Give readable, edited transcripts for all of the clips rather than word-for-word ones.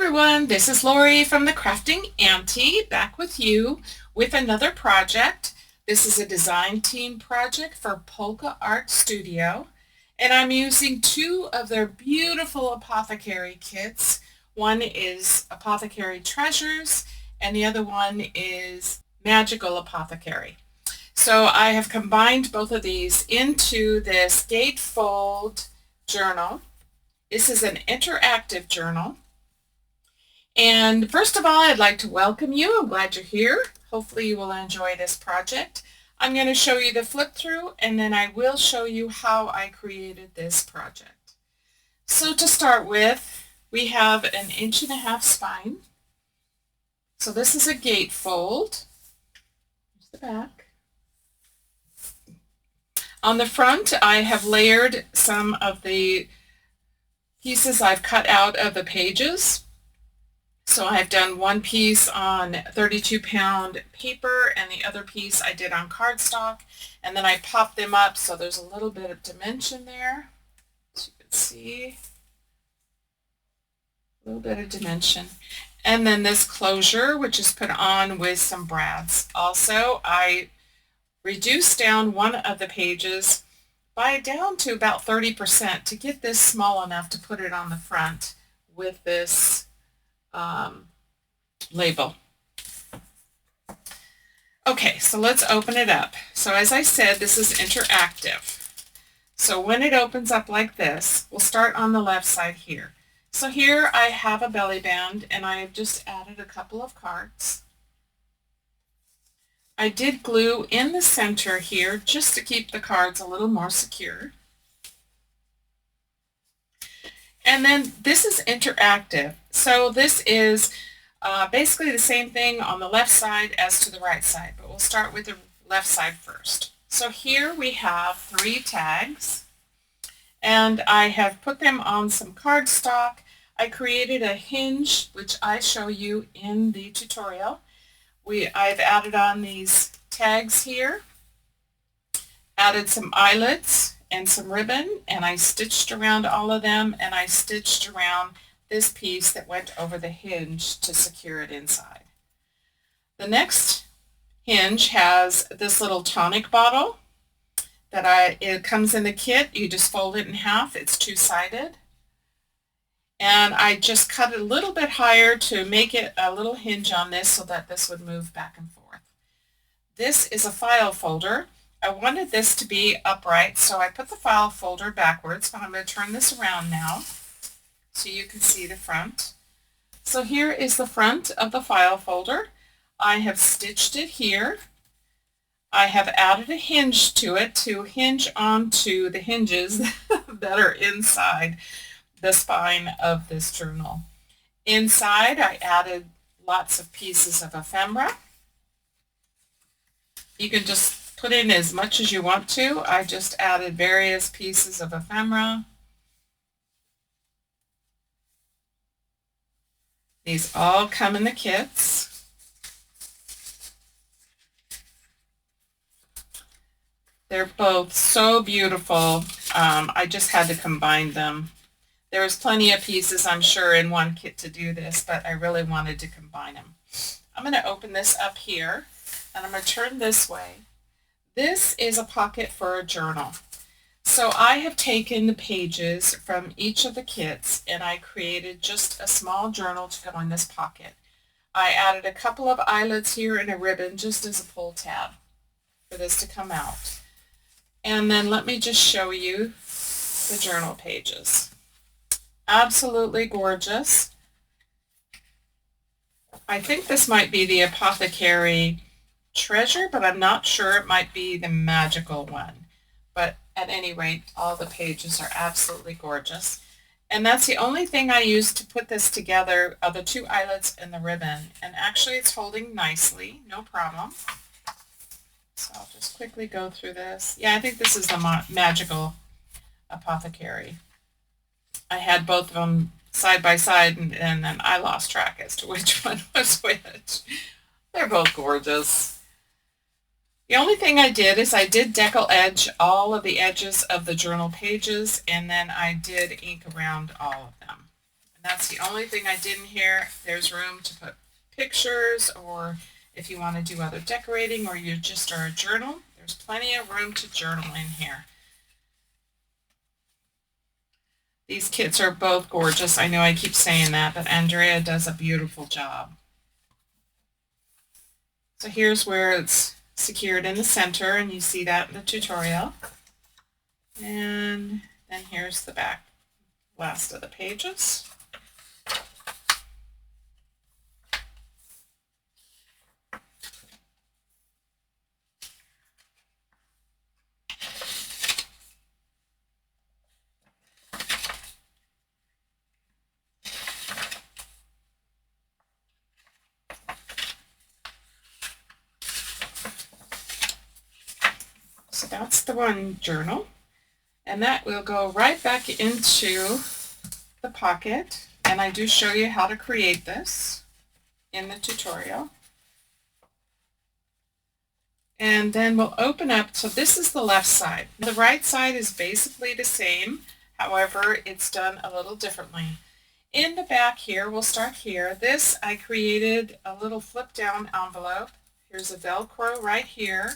everyone, this is Lori from the Crafting Auntie, back with you with another project. This is a design team project for Polka Art Studio, and I'm using two of their beautiful apothecary kits. One is Apothecary Treasures, and the other one is Magical Apothecary. So I have combined both of these into this gatefold journal. This is an interactive journal. And first of all, I'd like to welcome you. I'm glad you're here. Hopefully you will enjoy this project. I'm going to show you the flip through, and then I will show you how I created this project. So to start with, we have an 1.5 inch spine. So this is a gatefold. Here's the back. On the front, I have layered some of the pieces I've cut out of the pages. So I've done one piece on 32-pound paper, and the other piece I did on cardstock, and then I popped them up so there's a little bit of dimension there. As you can see, a little bit of dimension. And then this closure, which is put on with some brads. Also, I reduced down one of the pages down to about 30% to get this small enough to put it on the front with this label. Okay, so let's open it up. So as I said, this is interactive. So when it opens up like this, we'll start on the left side here. So here I have a belly band, and I have just added a couple of cards. I did glue in the center here just to keep the cards a little more secure. And then this is interactive. So this is basically the same thing on the left side as to the right side, but we'll start with the left side first. So here we have 3 tags, and I have put them on some cardstock. I created a hinge, which I show you in the tutorial. I've added on these tags here, added some eyelets and some ribbon, and I stitched around all of them, and I stitched around this piece that went over the hinge to secure it inside. The next hinge has this little tonic bottle that it comes in the kit. You just fold it in half. It's two-sided. And I just cut it a little bit higher to make it a little hinge on this so that this would move back and forth. This is a file folder. I wanted this to be upright, so I put the file folder backwards, but I'm going to turn this around now so you can see the front. So here is the front of the file folder. I have stitched it here. I have added a hinge to it to hinge onto the hinges that are inside the spine of this journal. Inside, I added lots of pieces of ephemera. You can just put in as much as you want to. I just added various pieces of ephemera. These all come in the kits. They're both so beautiful. I just had to combine them. There was plenty of pieces, I'm sure, in one kit to do this, but I really wanted to combine them. I'm going to open this up here, and I'm going to turn this way. This is a pocket for a journal. So I have taken the pages from each of the kits, and I created just a small journal to go in this pocket. I added a couple of eyelets here and a ribbon just as a pull tab for this to come out. And then let me just show you the journal pages. Absolutely gorgeous. I think this might be the Apothecary Treasure, but I'm not sure. It might be the magical one. But at any rate, all the pages are absolutely gorgeous. And that's the only thing I used to put this together, are the 2 eyelets and the ribbon. And actually it's holding nicely, no problem. So I'll just quickly go through this. Yeah, I think this is the magical Apothecary. I had both of them side by side, and then I lost track as to which one was which. They're both gorgeous. The only thing I did is I did decal edge all of the edges of the journal pages, and then I did ink around all of them. And that's the only thing I did in here. There's room to put pictures, or if you want to do other decorating, or you just are a journal, there's plenty of room to journal in here. These kits are both gorgeous. I know I keep saying that, but Andrea does a beautiful job. So here's where it's secured in the center, and you see that in the tutorial. And then here's the back, last of the pages. So that's the one journal, and that will go right back into the pocket, and I do show you how to create this in the tutorial. And then we'll open up, so this is the left side. The right side is basically the same, however it's done a little differently. In the back here, we'll start here. This, I created a little flip down envelope. Here's a Velcro right here,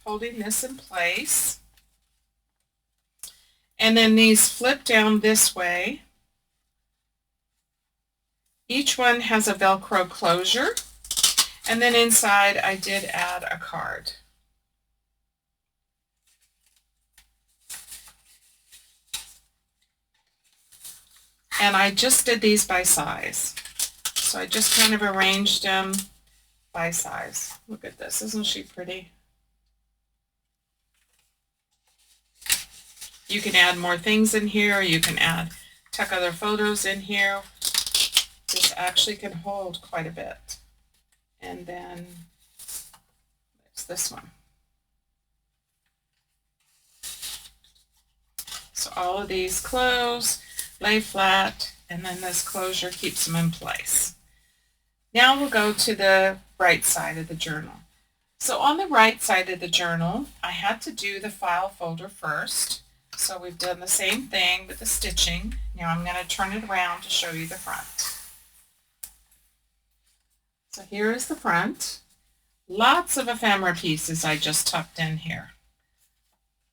holding this in place. And then these flip down this way. Each one has a Velcro closure. And then inside I did add a card. And I just did these by size. So I just kind of arranged them by size. Look at this, isn't she pretty? You can add more things in here. You can tuck other photos in here. This actually can hold quite a bit. And then there's this one. So all of these close, lay flat, and then this closure keeps them in place. Now we'll go to the right side of the journal. So on the right side of the journal, I had to do the file folder first. So we've done the same thing with the stitching. Now I'm going to turn it around to show you the front. So here is the front. Lots of ephemera pieces I just tucked in here.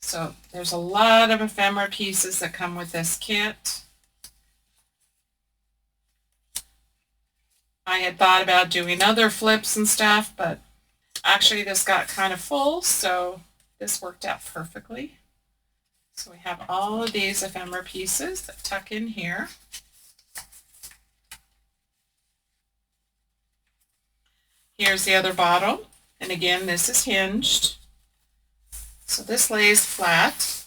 So there's a lot of ephemera pieces that come with this kit. I had thought about doing other flips and stuff, but actually this got kind of full, so this worked out perfectly. So we have all of these ephemera pieces that tuck in here. Here's the other bottle, and again this is hinged. So this lays flat.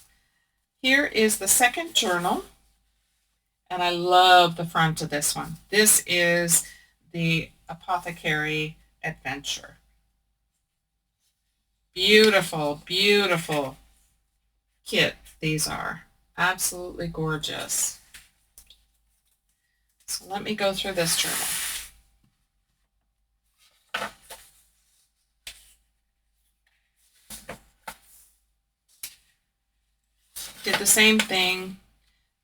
Here is the second journal, and I love the front of this one. This is the Apothecary Adventure. Beautiful, beautiful kit these are. Absolutely gorgeous. So let me go through this journal. Did the same thing,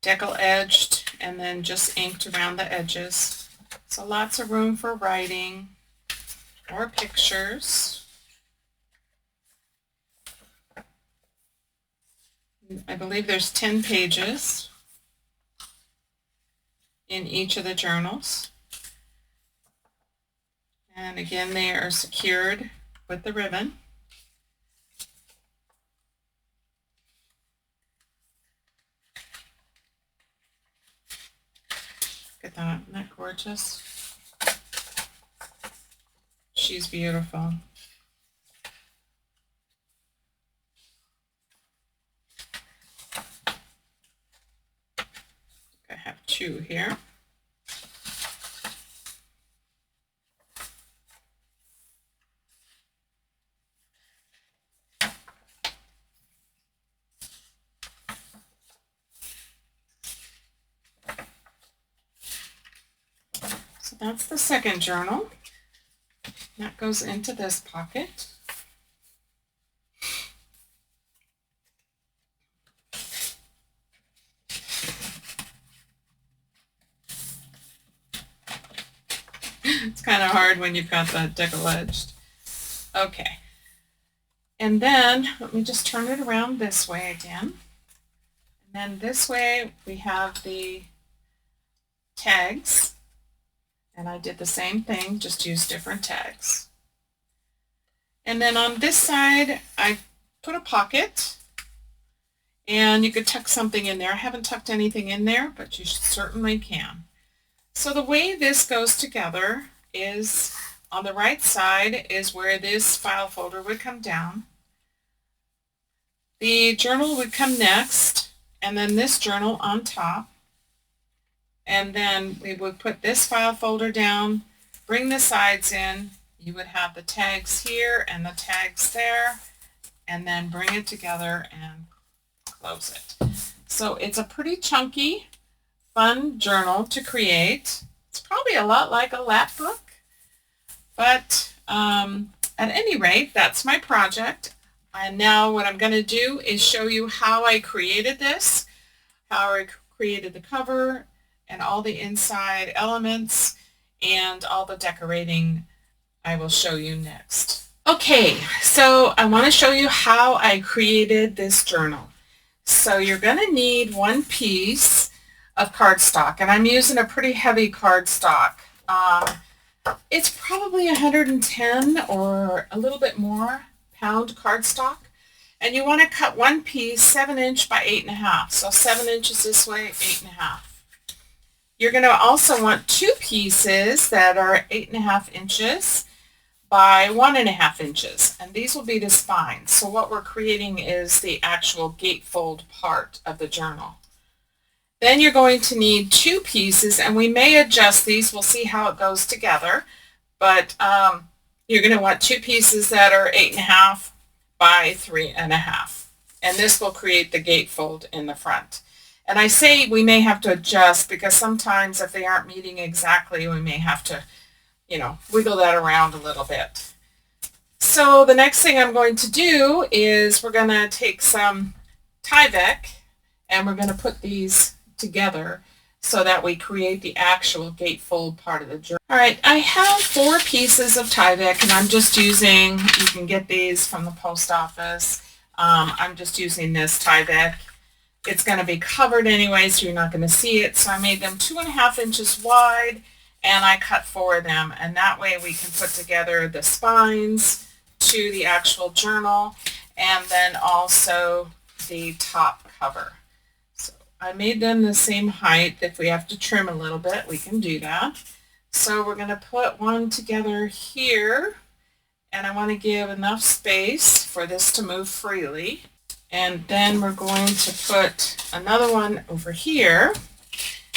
decal edged and then just inked around the edges. So lots of room for writing or pictures. I believe there's 10 pages in each of the journals. And again, they are secured with the ribbon. Look at that, isn't that gorgeous? She's beautiful. I have two here. So that's the second journal. That goes into this pocket. It's kind of hard when you've got that decollaged. Okay. And then let me just turn it around this way again. And then this way we have the tags. And I did the same thing, just use different tags. And then on this side, I put a pocket. And you could tuck something in there. I haven't tucked anything in there, but you certainly can. So the way this goes together is on the right side is where this file folder would come down. The journal would come next, and then this journal on top. And then we would put this file folder down, bring the sides in. You would have the tags here and the tags there, and then bring it together and close it. So it's a pretty chunky, fun journal to create. It's probably a lot like a lap book, but at any rate, that's my project. And now what I'm going to do is show you how I created this, how I created the cover and all the inside elements and all the decorating I will show you next. Okay, so I want to show you how I created this journal. So you're going to need one piece of cardstock, and I'm using a pretty heavy cardstock. It's probably 110 or a little bit more pound cardstock, and you want to cut one piece 7" by 8½. So 7 inches this way, 8½. You're going to also want two pieces that are 8½ inches by 1½ inches, and these will be the spines. So what we're creating is the actual gatefold part of the journal. Then you're going to need two pieces, and we may adjust these. We'll see how it goes together, but you're going to want two pieces that are 8½ by 3½, and this will create the gatefold in the front. And I say we may have to adjust because sometimes if they aren't meeting exactly, we may have to, wiggle that around a little bit. So the next thing I'm going to do is we're going to take some Tyvek and we're going to put these together so that we create the actual gatefold part of the journal. All right, I have 4 pieces of Tyvek, and I'm just using, you can get these from the post office. I'm just using this Tyvek. It's going to be covered anyway, so you're not going to see it. So I made them 2½ inches wide, and I cut 4 of them. And that way we can put together the spines to the actual journal, and then also the top cover. So I made them the same height. If we have to trim a little bit, we can do that. So we're going to put one together here, and I want to give enough space for this to move freely. And then we're going to put another one over here,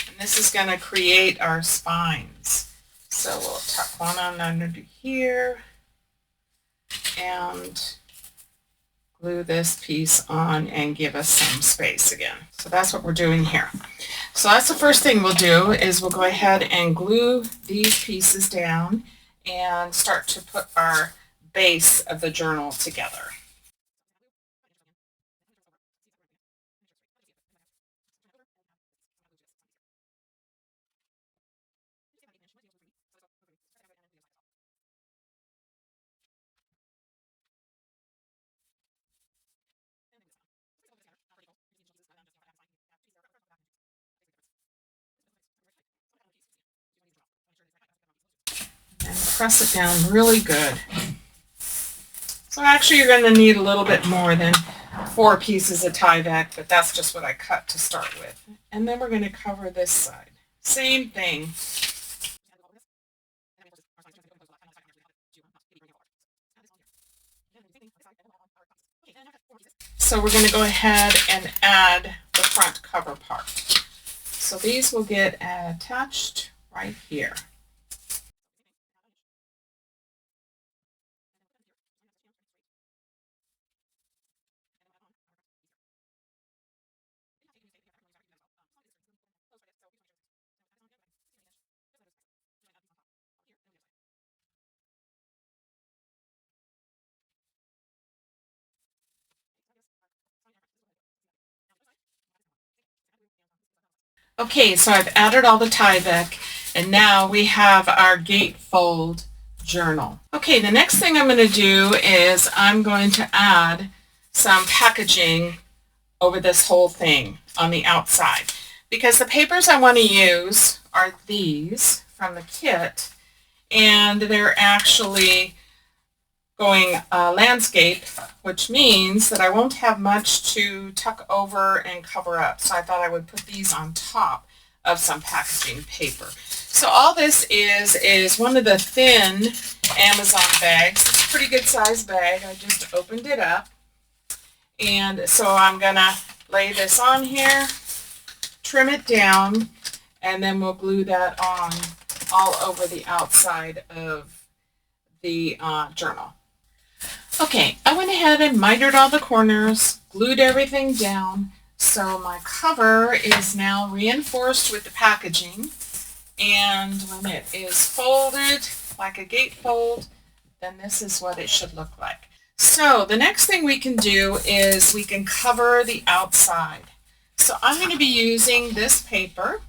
and this is going to create our spines. So we'll tuck one on under here and glue this piece on and give us some space again. So that's what we're doing here. So that's the first thing we'll do is we'll go ahead and glue these pieces down and start to put our base of the journal together. And press it down really good. So actually you're going to need a little bit more than 4 pieces of Tyvek, but that's just what I cut to start with. And then we're going to cover this side. Same thing. So we're going to go ahead and add the front cover part. So these will get attached right here. Okay, so I've added all the Tyvek, And now we have our gatefold journal. Okay, the next thing I'm going to do is I'm going to add some packaging over this whole thing on the outside, because the papers I want to use are these from the kit, and they're actually going landscape, which means that I won't have much to tuck over and cover up. So I thought I would put these on top of some packaging paper. So all this is one of the thin Amazon bags. It's a pretty good size bag. I just opened it up. And so I'm going to lay this on here, trim it down, and then we'll glue that on all over the outside of the journal. Okay, I went ahead and mitered all the corners, glued everything down, so my cover is now reinforced with the packaging, and when it is folded like a gatefold, then this is what it should look like. So the next thing we can do is we can cover the outside. So I'm going to be using this paper,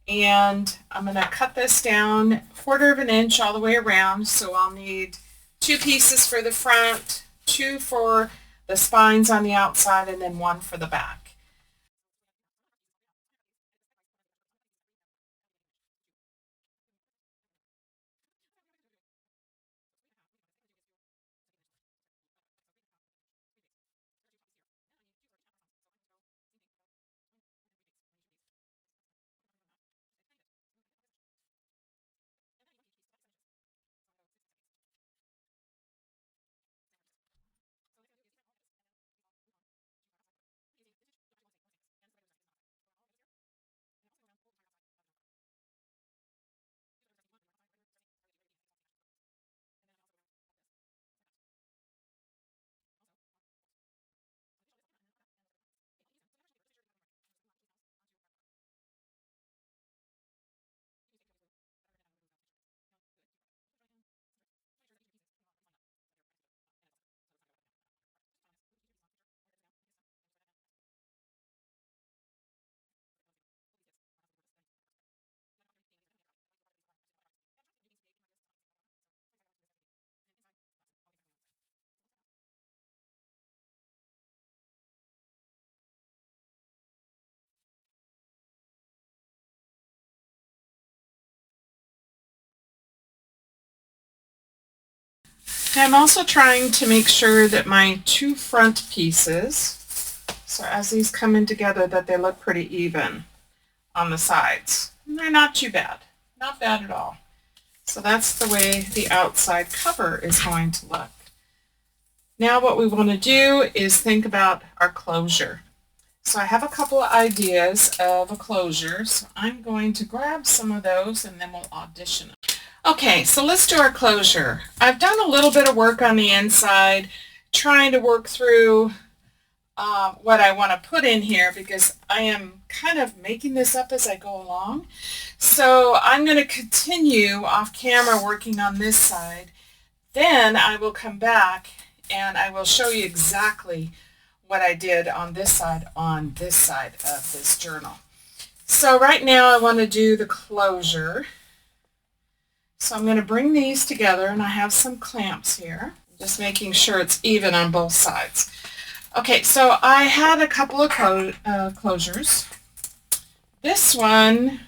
and I'm going to cut this down 1/4 of an inch all the way around. So I'll need 2 pieces for the front, 2 for the spines on the outside, and then 1 for the back. I'm also trying to make sure that my 2 front pieces, so as these come in together, that they look pretty even on the sides. And they're not too bad. Not bad at all. So that's the way the outside cover is going to look. Now what we want to do is think about our closure. So I have a couple of ideas of a closure, so I'm going to grab some of those and then we'll audition them. Okay, so let's do our closure. I've done a little bit of work on the inside, trying to work through what I want to put in here, because I am kind of making this up as I go along. So I'm going to continue off camera working on this side. Then I will come back and I will show you exactly what I did on this side of this journal. So right now I want to do the closure. So I'm going to bring these together, and I have some clamps here, just making sure it's even on both sides. Okay, so I had a couple of closures. This one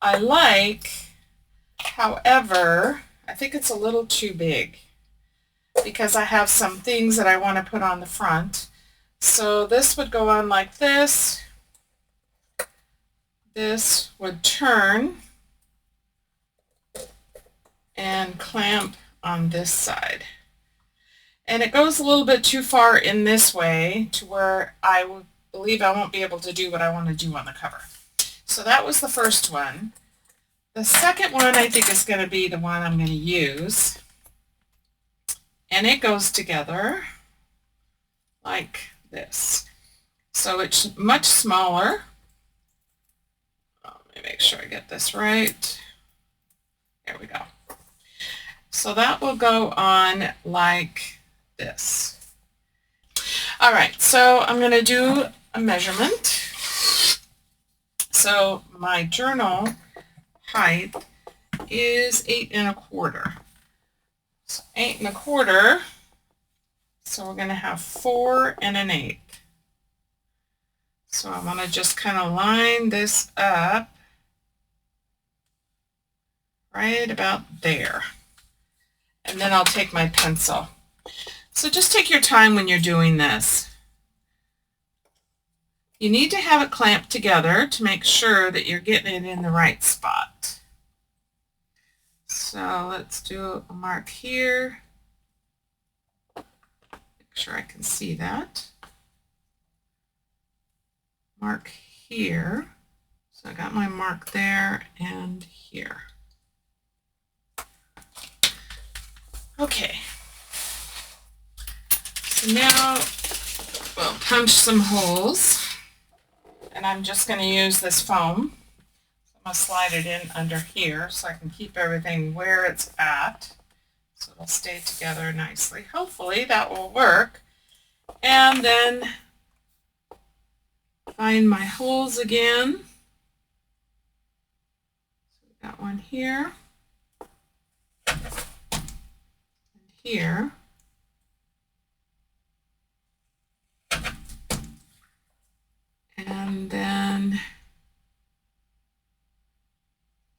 I like, however, I think it's a little too big because I have some things that I want to put on the front. So this would go on like this. This would turn and clamp on this side. And it goes a little bit too far in this way to where I believe I won't be able to do what I want to do on the cover. So that was the first one. The second one I think is going to be the one I'm going to use. And it goes together like this. So it's much smaller. Let me make sure I get this right. There we go. So that will go on like this. All right, so I'm going to do a measurement. So my journal height is 8 1/4. So 8 1/4. So we're going to have 4 1/8. So I want to just kind of line this up right about there. And then I'll take my pencil. So just take your time when you're doing this. You need to have it clamped together to make sure that you're getting it in the right spot. So let's do a mark here. Make sure I can see that. Mark here. So I got my mark there and here. Okay. So now we'll punch some holes. And I'm just going to use this foam. So I'm going to slide it in under here so I can keep everything where it's at. So it'll stay together nicely. Hopefully that will work. And then find my holes again. So we got one here. And here. And then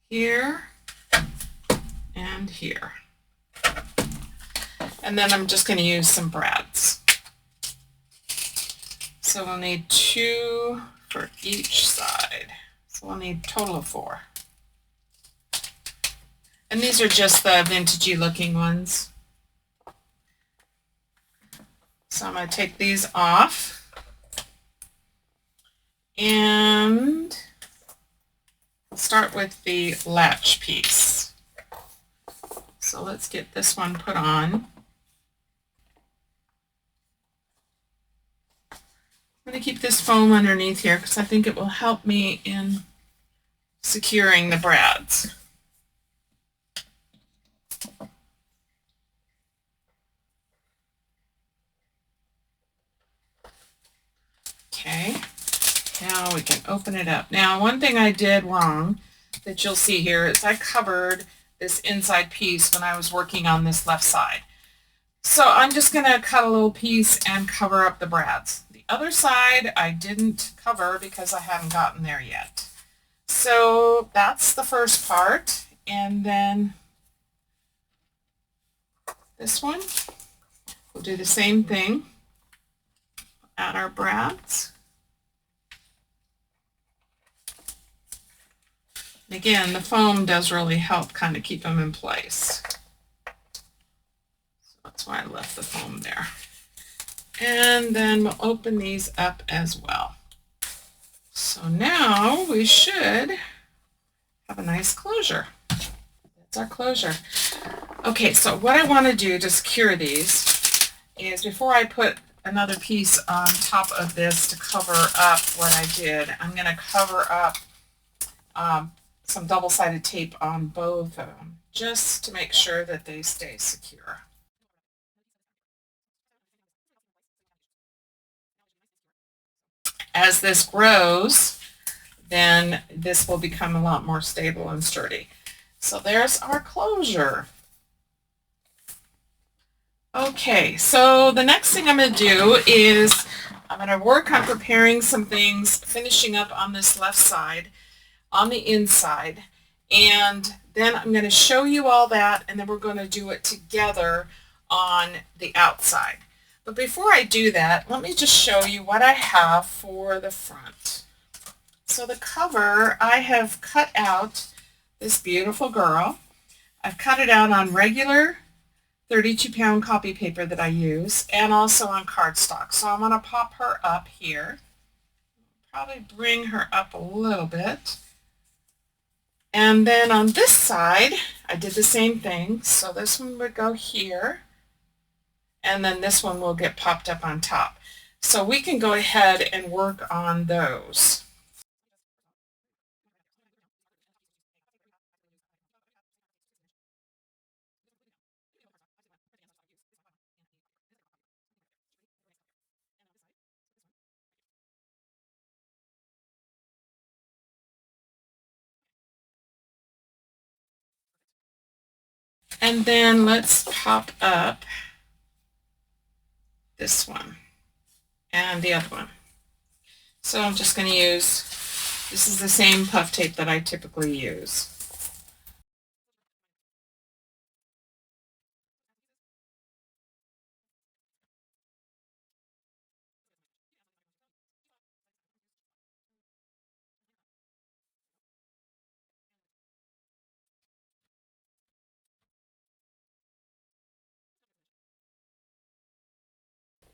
here and here. And then I'm just going to use some brads. So we'll need 2 for each side. So we'll need a total of 4. And these are just the vintagey looking ones. So I'm going to take these off. And we'll start with the latch piece. So let's get this one put on. I'm going to keep this foam underneath here because I think it will help me in securing the brads. Okay, now we can open it up. Now, one thing I did wrong that you'll see here is I covered this inside piece when I was working on this left side. So I'm just going to cut a little piece and cover up the brads. The other side I didn't cover because I hadn't gotten there yet. So that's the first part. And then this one, we'll do the same thing. Add our brads. Again, the foam does really help kind of keep them in place. So that's why I left the foam there. And then we'll open these up as well. So now we should have a nice closure. That's our closure. Okay, so what I want to do to secure these is before I put another piece on top of this to cover up what I did, I'm going to cover up some double-sided tape on both of them just to make sure that they stay secure. As this grows, then this will become a lot more stable and sturdy. So there's our closure. Okay, so the next thing I'm going to do is I'm going to work on preparing some things, finishing up on this left side, on the inside, and then I'm going to show you all that, and then we're going to do it together on the outside. But before I do that, let me just show you what I have for the front. So the cover, I have cut out this beautiful girl. I've cut it out on regular 32-pound copy paper that I use, and also on cardstock. So I'm going to pop her up here. Probably bring her up a little bit. And then on this side, I did the same thing. So this one would go here, and then this one will get popped up on top. So we can go ahead and work on those. And then let's pop up this one and the other one. So I'm just going to use, this is the same puff tape that I typically use.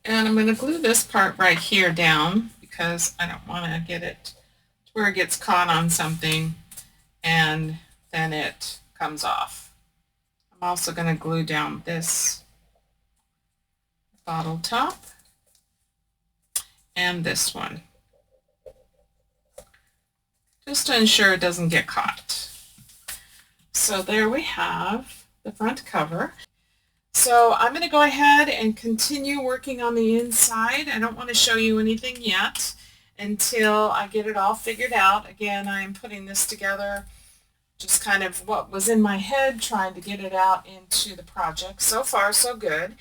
And I'm going to glue this part right here down because I don't want to get it to where it gets caught on something and then it comes off. I'm also going to glue down this bottle top and this one, just to ensure it doesn't get caught. So there we have the front cover. So I'm going to go ahead and continue working on the inside. I don't want to show you anything yet until I get it all figured out. Again, I am putting this together just kind of what was in my head, trying to get it out into the project. So far, so good.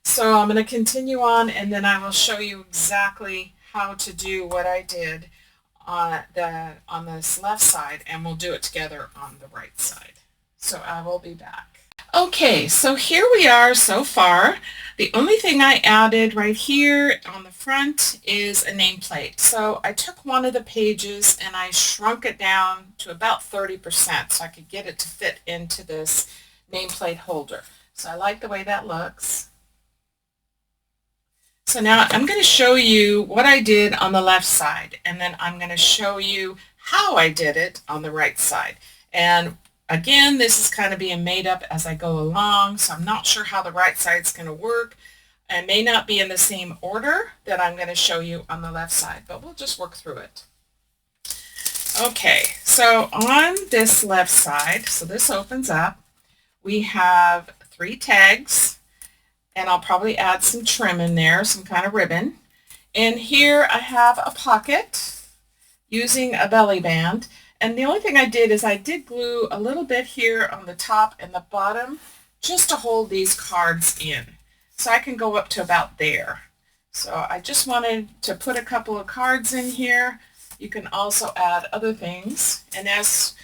So I'm going to continue on, and then I will show you exactly how to do what I did on this left side, and we'll do it together on the right side. So I will be back. Okay, so here we are so far. The only thing I added right here on the front is a nameplate. So I took one of the pages and I shrunk it down to about 30% so I could get it to fit into this nameplate holder. So I like the way that looks. So now I'm going to show you what I did on the left side, and then I'm going to show you how I did it on the right side. And again, this is kind of being made up as I go along, so I'm not sure how the right side's going to work. It may not be in the same order that I'm going to show you on the left side, but we'll just work through it. Okay, so on this left side, so this opens up, we have 3 tags, and I'll probably add some trim in there, some kind of ribbon. And here I have a pocket using a belly band. And the only thing I did is I did glue a little bit here on the top and the bottom just to hold these cards in. So I can go up to about there. So I just wanted to put a couple of cards in here. You can also add other things. And as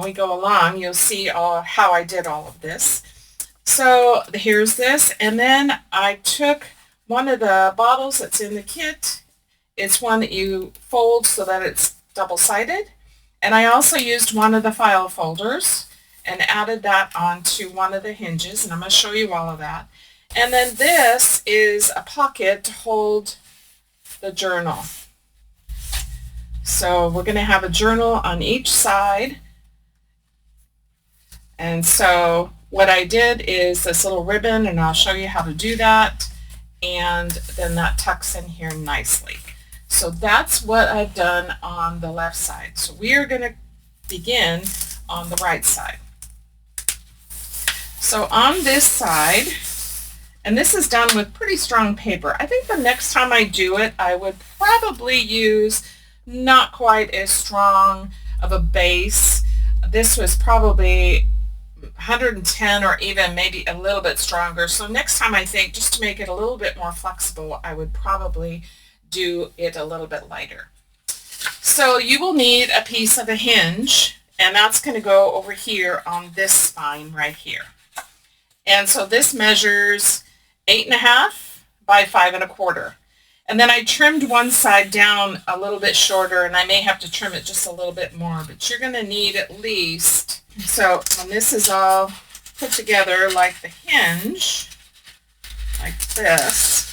we go along, you'll see how I did all of this. So here's this. And then I took one of the bottles that's in the kit. It's one that you fold so that it's double-sided. And I also used one of the file folders and added that onto one of the hinges, and I'm going to show you all of that. And then this is a pocket to hold the journal. So we're going to have a journal on each side. And so what I did is this little ribbon, and I'll show you how to do that. And then that tucks in here nicely. So that's what I've done on the left side. So we are going to begin on the right side. So on this side, and this is done with pretty strong paper. I think the next time I do it, I would probably use not quite as strong of a base. This was probably 110 or even maybe a little bit stronger. So next time I think, just to make it a little bit more flexible, I would probably do it a little bit lighter. So you will need a piece of a hinge, and that's going to go over here on this spine right here. And so this measures 8.5 by 5.25. And then I trimmed one side down a little bit shorter, and I may have to trim it just a little bit more, but you're going to need at least, so when this is all put together like the hinge, like this,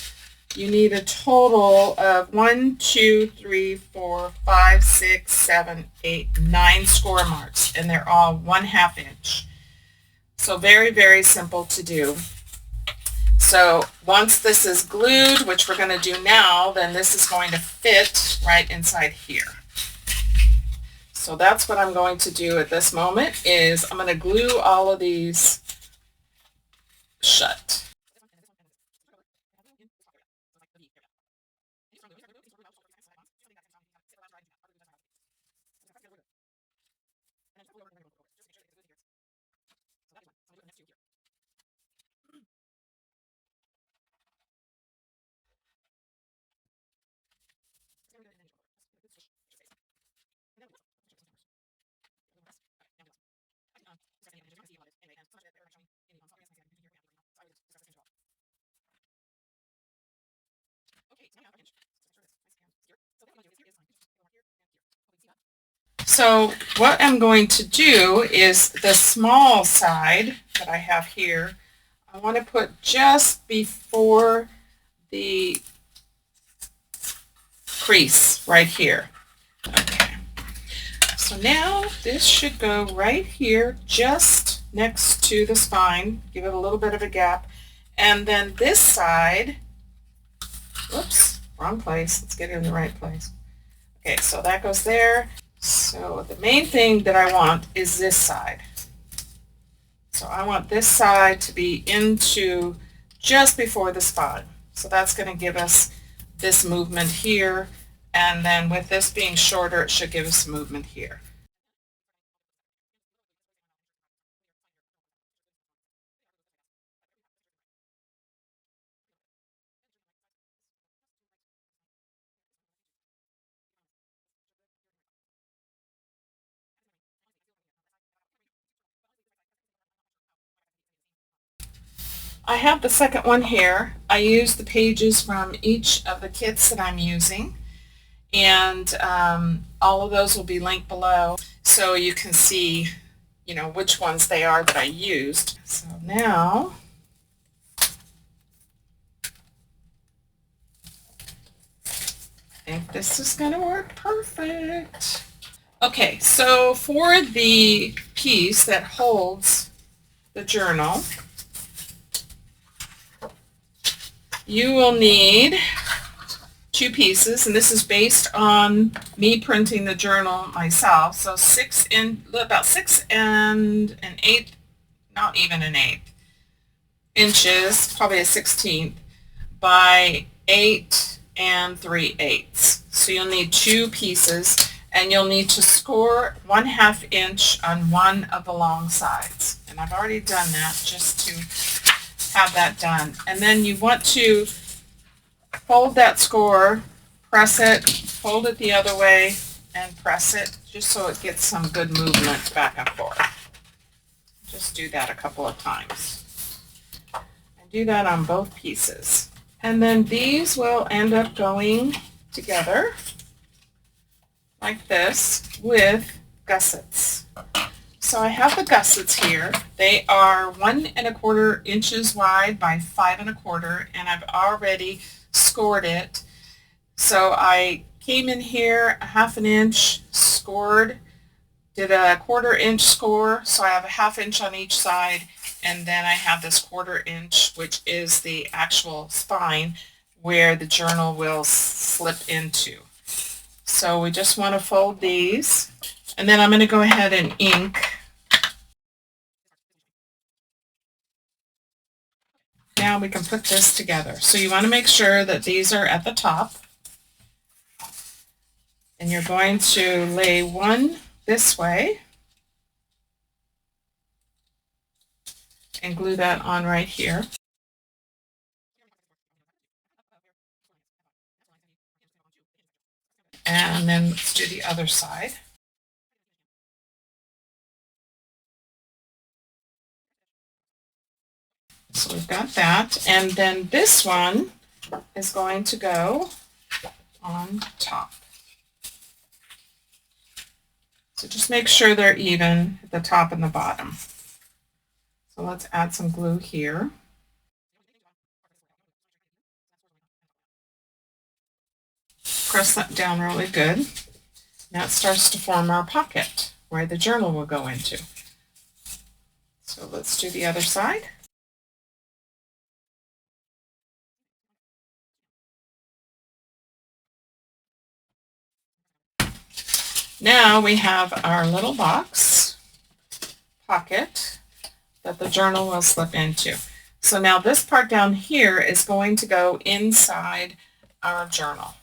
you need a total of 1, 2, 3, 4, 5, 6, 7, 8, 9 score marks, and they're all 1/2 inch. So very, very simple to do. So once this is glued, which we're going to do now, then this is going to fit right inside here. So that's what I'm going to do at this moment, is I'm going to glue all of these shut. So what I'm going to do is the small side that I have here, I want to put just before the crease right here. Okay. So now this should go right here just next to the spine, give it a little bit of a gap. And then this side, whoops, wrong place. Let's get it in the right place. Okay, so that goes there. So the main thing that I want is this side. So I want this side to be into just before the spine. So that's going to give us this movement here. And then with this being shorter, it should give us movement here. I have the second one here. I use the pages from each of the kits that I'm using, and all of those will be linked below so you can see, you know, which ones they are that I used. So now I think this is going to work perfect. Okay, so for the piece that holds the journal, you will need two pieces, and this is based on me printing the journal myself. So about 6 and an eighth, not even an eighth inches, probably a 16th by 8 and 3/8. So you'll need two pieces, and you'll need to score 1/2 inch on one of the long sides. And I've already done that just to have that done. And then you want to fold that score, press it, fold it the other way, and press it just so it gets some good movement back and forth. Just do that a couple of times. And do that on both pieces. And then these will end up going together like this with gussets. So I have the gussets here. They are 1 1/4 inches wide by 5 1/4, and I've already scored it. So I came in here 1/2 inch, scored, did a 1/4 inch score, so I have a 1/2 inch on each side, and then I have this 1/4 inch, which is the actual spine where the journal will slip into. So we just want to fold these, and then I'm going to go ahead and ink. Now we can put this together. So you want to make sure that these are at the top, and you're going to lay one this way and glue that on right here. And then let's do the other side. So we've got that, and then this one is going to go on top. So just make sure they're even at the top and the bottom. So let's add some glue here. Press that down really good. Now it starts to form our pocket where the journal will go into. So let's do the other side. Now we have our little box pocket that the journal will slip into. So now this part down here is going to go inside our journal.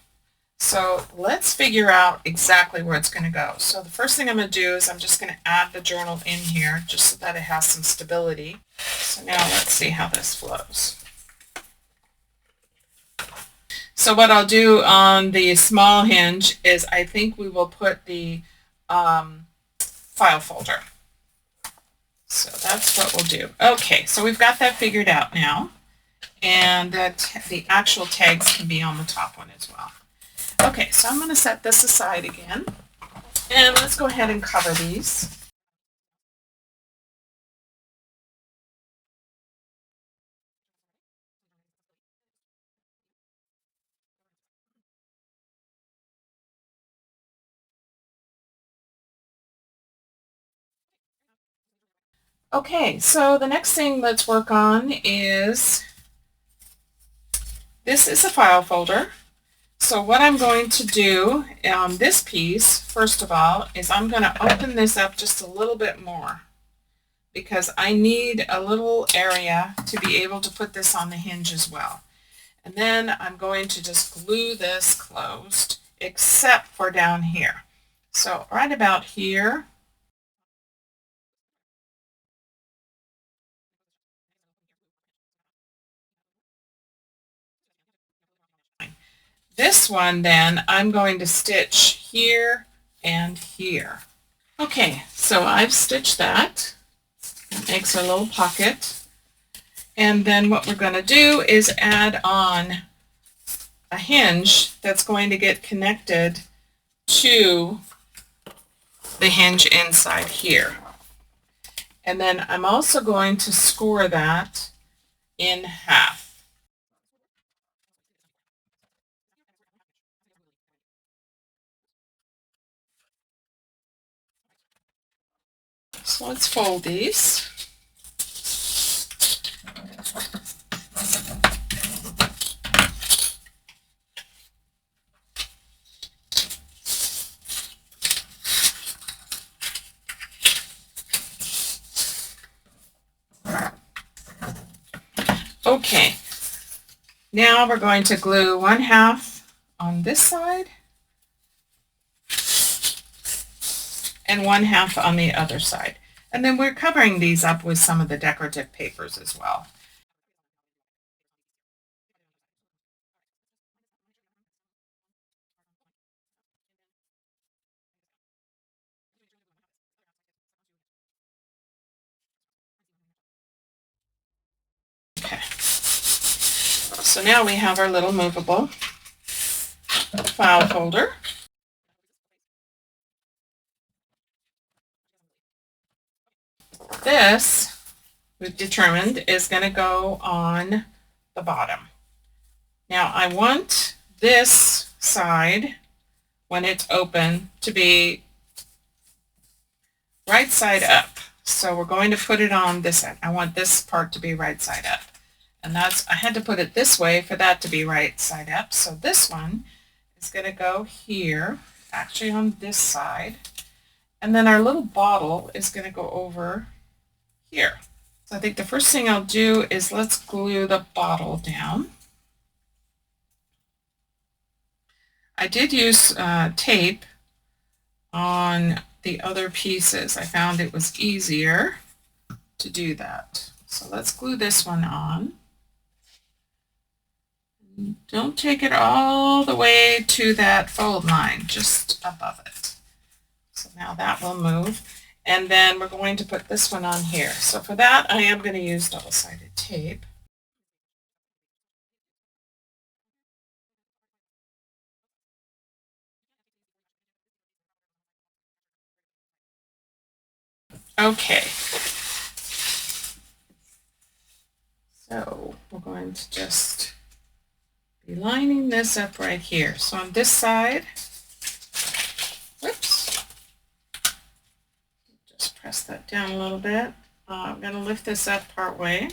So let's figure out exactly where it's going to go. So the first thing I'm going to do is I'm just going to add the journal in here just so that it has some stability. So now let's see how this flows. So what I'll do on the small hinge is I think we will put the file folder. So that's what we'll do. Okay, so we've got that figured out now. and that the actual tags can be on the top one as well. Okay, so I'm going to set this aside again, and let's go ahead and cover these. Okay, so the next thing let's work on is, this is a file folder. So what I'm going to do on this piece, first of all, is I'm going to open this up just a little bit more because I need a little area to be able to put this on the hinge as well. And then I'm going to just glue this closed except for down here. So right about here, this one then I'm going to stitch here and here. Okay, so I've stitched that. It makes a little pocket. And then what we're going to do is add on a hinge that's going to get connected to the hinge inside here. And then I'm also going to score that in half. So let's fold these. Okay, now we're going to glue one half on this side and one half on the other side. And then we're covering these up with some of the decorative papers as well. Okay, so now we have our little movable file folder. This, we've determined, is going to go on the bottom. Now I want this side, when it's open, to be right side up. So we're going to put it on this end. I want this part to be right side up. And that's, I had to put it this way for that to be right side up. So this one is going to go here, actually on this side. And then our little bottle is going to go over here. So I think the first thing I'll do is let's glue the bottle down. I did use tape on the other pieces. I found it was easier to do that. So let's glue this one on. Don't take it all the way to that fold line, just above it. So now that will move. And then we're going to put this one on here. So for that, I am going to use double-sided tape. Okay. So we're going to just be lining this up right here. So on this side, whoops, just press that down a little bit. I'm going to lift this up part way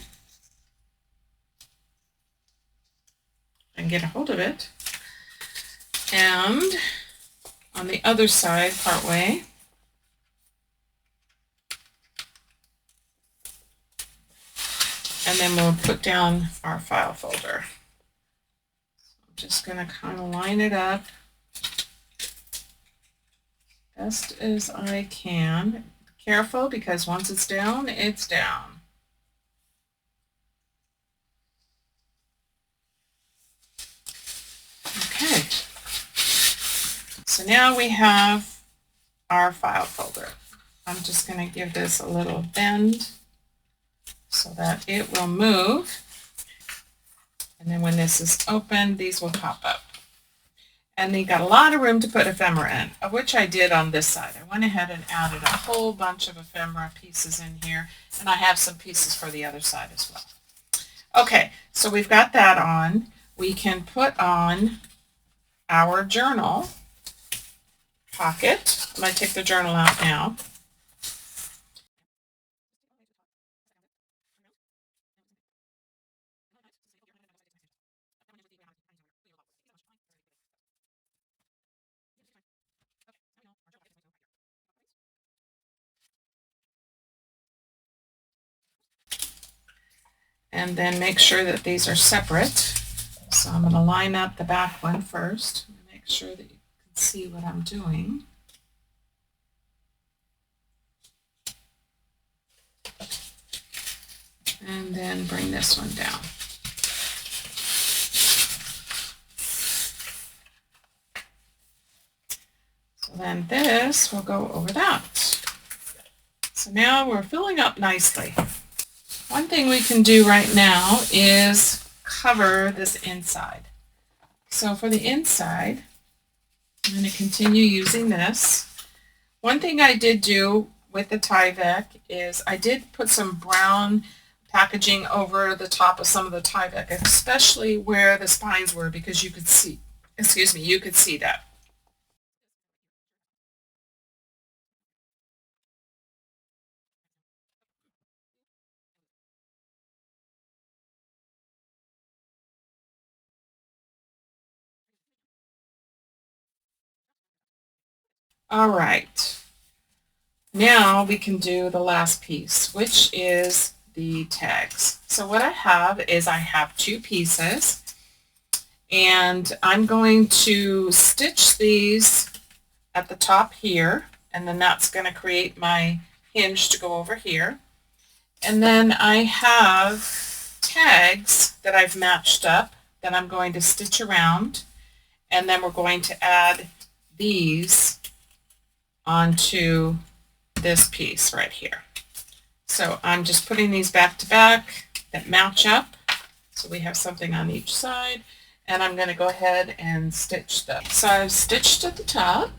and get a hold of it. And on the other side part way, and then we'll put down our file folder. I'm just going to kind of line it up best as I can. Careful, because once it's down, it's down. Okay. So now we have our file folder. I'm just going to give this a little bend so that it will move. And then when this is open, these will pop up. And you got a lot of room to put ephemera in, of which I did on this side. I went ahead and added a whole bunch of ephemera pieces in here, and I have some pieces for the other side as well. Okay, so we've got that on. We can put on our journal pocket. I'm going to take the journal out now. And then make sure that these are separate. So I'm going to line up the back one first. Make sure that you can see what I'm doing. And then bring this one down. So then this will go over that. So now we're filling up nicely. One thing we can do right now is cover this inside. So for the inside, I'm going to continue using this. One thing I did do with the Tyvek is I did put some brown packaging over the top of some of the Tyvek, especially where the spines were, because you could see, you could see that. All right, now we can do the last piece, which is the tags. So what I have is I have two pieces, and I'm going to stitch these at the top here, and then that's going to create my hinge to go over here. And then I have tags that I've matched up that I'm going to stitch around, and then we're going to add these onto this piece right here. So I'm just putting these back to back that match up, so we have something on each side, and I'm going to go ahead and stitch them. So I've stitched at the top,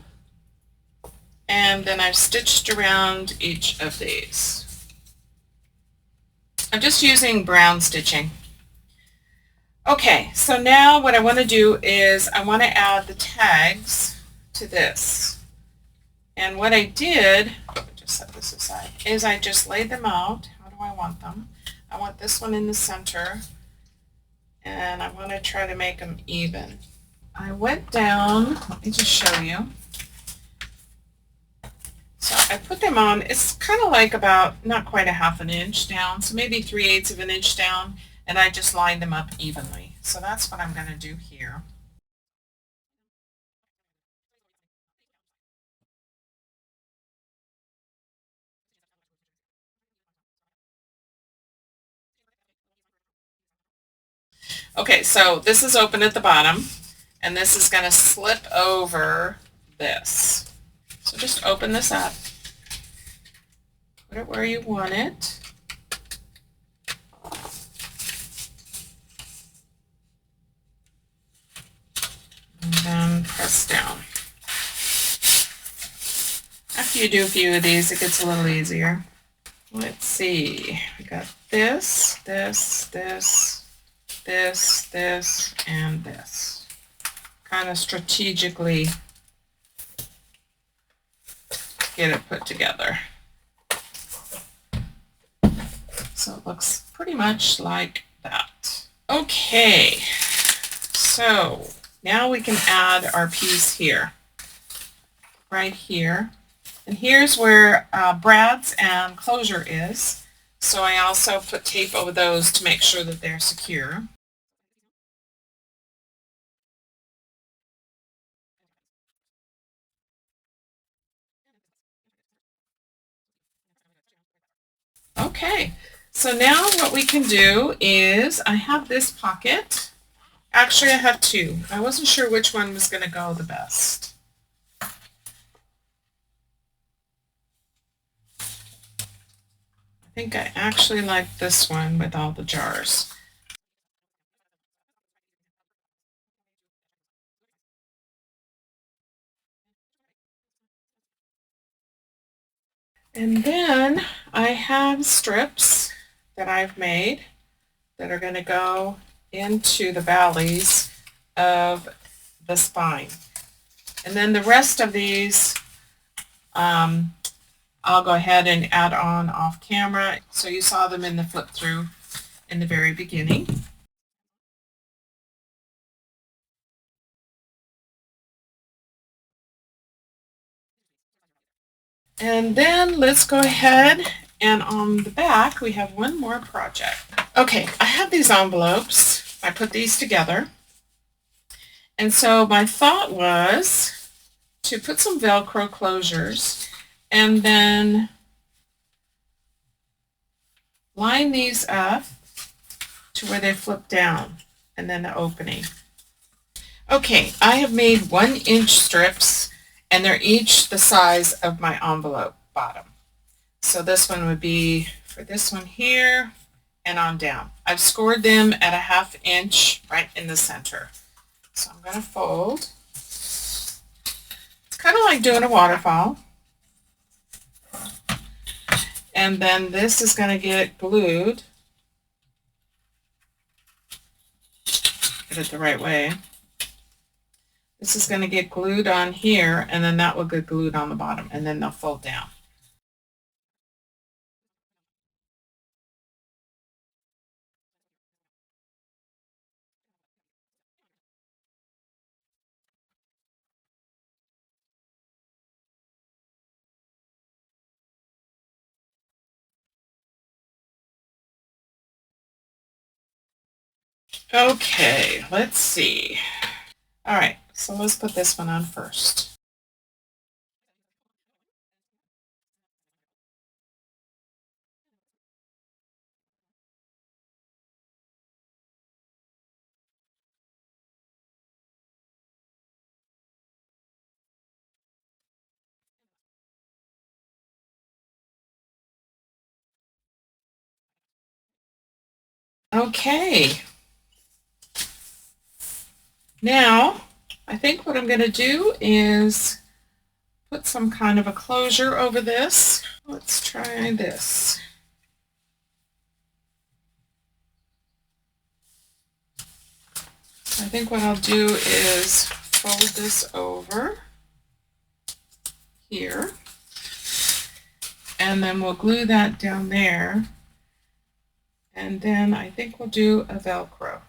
and then I've stitched around each of these. I'm just using brown stitching. Okay, so now what I want to do is I want to add the tags to this. And what I did, just set this aside, is I just laid them out. How do I want them? I want this one in the center, and I want to try to make them even. I went down, let me just show you. So I put them on, it's kind of like about, not quite a half an inch down, so maybe 3/8 of an inch down, and I just lined them up evenly. So that's what I'm going to do here. Okay, so this is open at the bottom, and this is going to slip over this. So just open this up, put it where you want it, and then press down. After you do a few of these, it gets a little easier. Let's see, we got this, this, this, this, this, and this. Kind of strategically get it put together. So it looks pretty much like that. Okay, so now we can add our piece here, right here. And here's where brads and closure is. So I also put tape over those to make sure that they're secure. Okay, so now what we can do is I have this pocket. Actually, I have two. I wasn't sure which one was going to go the best. I think I actually like this one with all the jars. And then I have strips that I've made that are going to go into the valleys of the spine. And then the rest of these I'll go ahead and add on off camera. So you saw them in the flip through in the very beginning. And then let's go ahead, and on the back we have one more project. Okay, I have these envelopes. I put these together. And so my thought was to put some Velcro closures and then line these up to where they flip down and then the opening. Okay, I have made 1-inch strips and they're each the size of my envelope bottom. So this one would be for this one here and on down. I've scored them at a 1/2 inch right in the center. So I'm going to fold. It's kind of like doing a waterfall. And then this is going to get glued. Get it the right way. This is going to get glued on here, and then that will get glued on the bottom, and then they'll fold down. Okay, let's see. All right, so let's put this one on first. Okay. Now, I think what I'm going to do is put some kind of a closure over this. Let's try this. I think what I'll do is fold this over here, and then we'll glue that down there, and then I think we'll do a Velcro.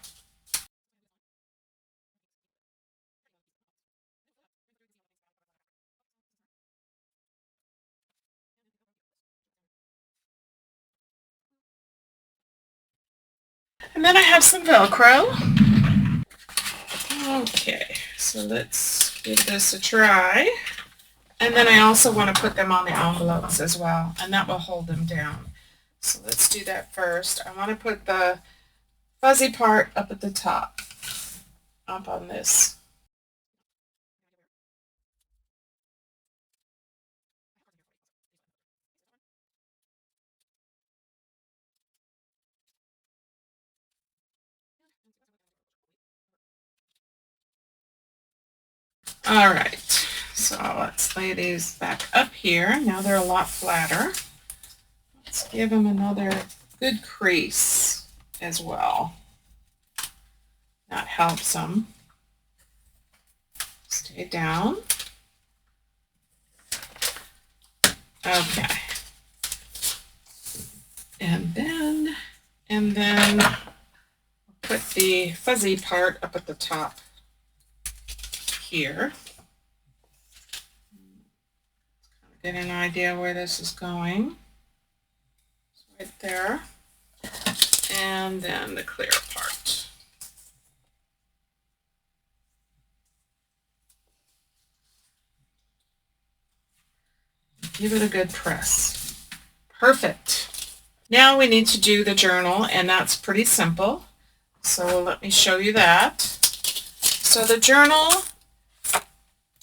And then I have some Velcro. Okay, so let's give this a try. And then I also want to put them on the envelopes as well, and that will hold them down. So let's do that first. I want to put the fuzzy part up at the top, up on this. All right, so let's lay these back up here. Now they're a lot flatter. Let's give them another good crease as well. That helps them stay down. Okay. And then put the fuzzy part up at the top here. Get an idea where this is going. It's right there. And then the clear part. Give it a good press. Perfect. Now we need to do the journal, and that's pretty simple. So let me show you that. So the journal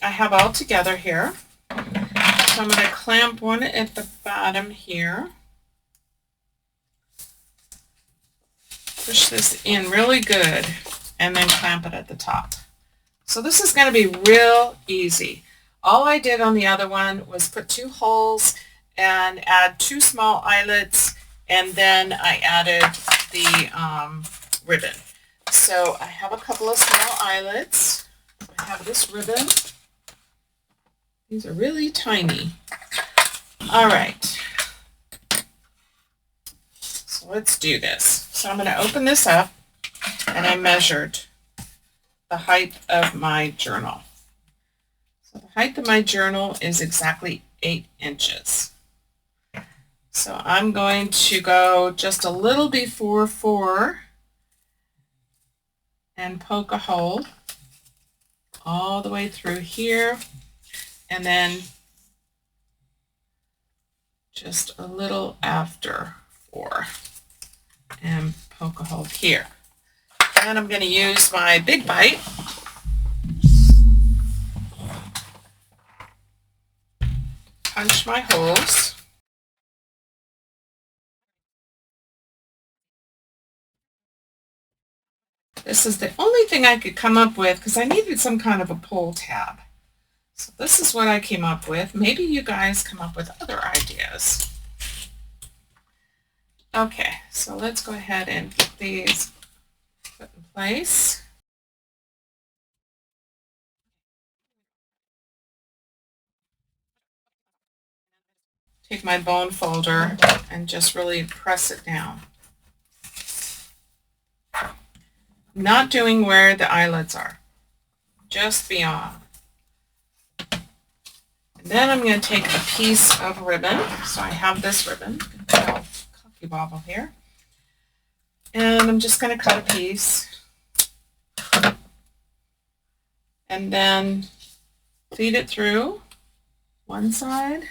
I have all together here. So I'm going to clamp one at the bottom here. Push this in really good, and then clamp it at the top. So this is going to be real easy. All I did on the other one was put 2 holes and add 2 small eyelets, and then I added the ribbon. So I have a couple of small eyelets. I have this ribbon. These are really tiny. All right. So let's do this. So I'm going to open this up, and I measured the height of my journal. So the height of my journal is exactly 8 inches. So I'm going to go just a little before 4 and poke a hole all the way through here, and then just a little after 4 and poke a hole here. And I'm going to use my big bite punch my holes. This is the only thing I could come up with because I needed some kind of a pull tab. So this is what I came up with. Maybe you guys come up with other ideas. Okay, so let's go ahead and get these put in place. Take my bone folder and just really press it down. Not doing where the eyelets are, just beyond. And then I'm going to take a piece of ribbon. So I have this ribbon, cocky bobble here. And I'm just going to cut a piece. And then feed it through one side,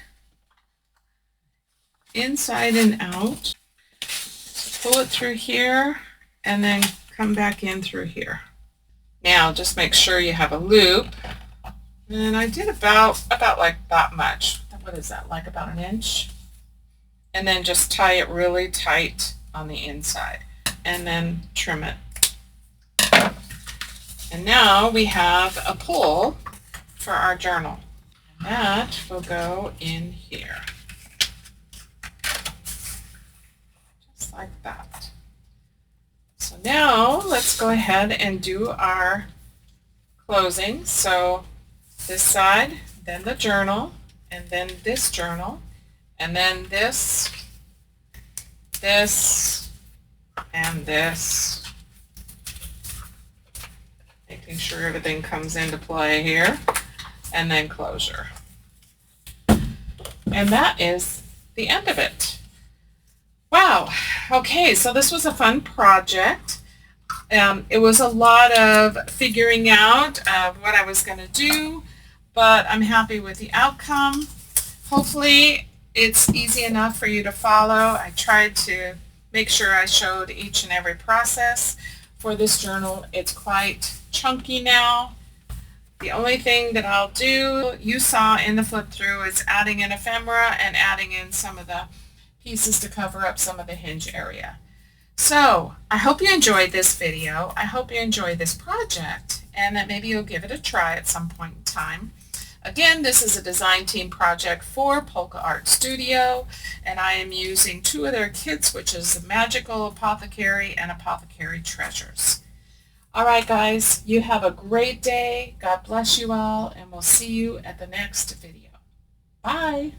inside and out. So pull it through here and then come back in through here. Now just make sure you have a loop. And I did about like that much. What is that, like about an inch? And then just tie it really tight on the inside and then trim it. And now we have a pull for our journal. And that will go in here. Just like that. So now let's go ahead and do our closing. So this side, then the journal, and then this journal, and then this, and this. Making sure everything comes into play here, and then closure. And that is the end of it. Wow. Okay, so this was a fun project. It was a lot of figuring out what I was going to do, but I'm happy with the outcome. Hopefully it's easy enough for you to follow. I tried to make sure I showed each and every process. For this journal, it's quite chunky now. The only thing that I'll do, you saw in the flip through, is adding an ephemera and adding in some of the pieces to cover up some of the hinge area. So I hope you enjoyed this video. I hope you enjoyed this project and that maybe you'll give it a try at some point in time. Again, this is a design team project for Polka Art Studio, and I am using 2 of their kits, which is the Magical Apothecary and Apothecary Treasures. All right, guys, you have a great day. God bless you all, and we'll see you at the next video. Bye.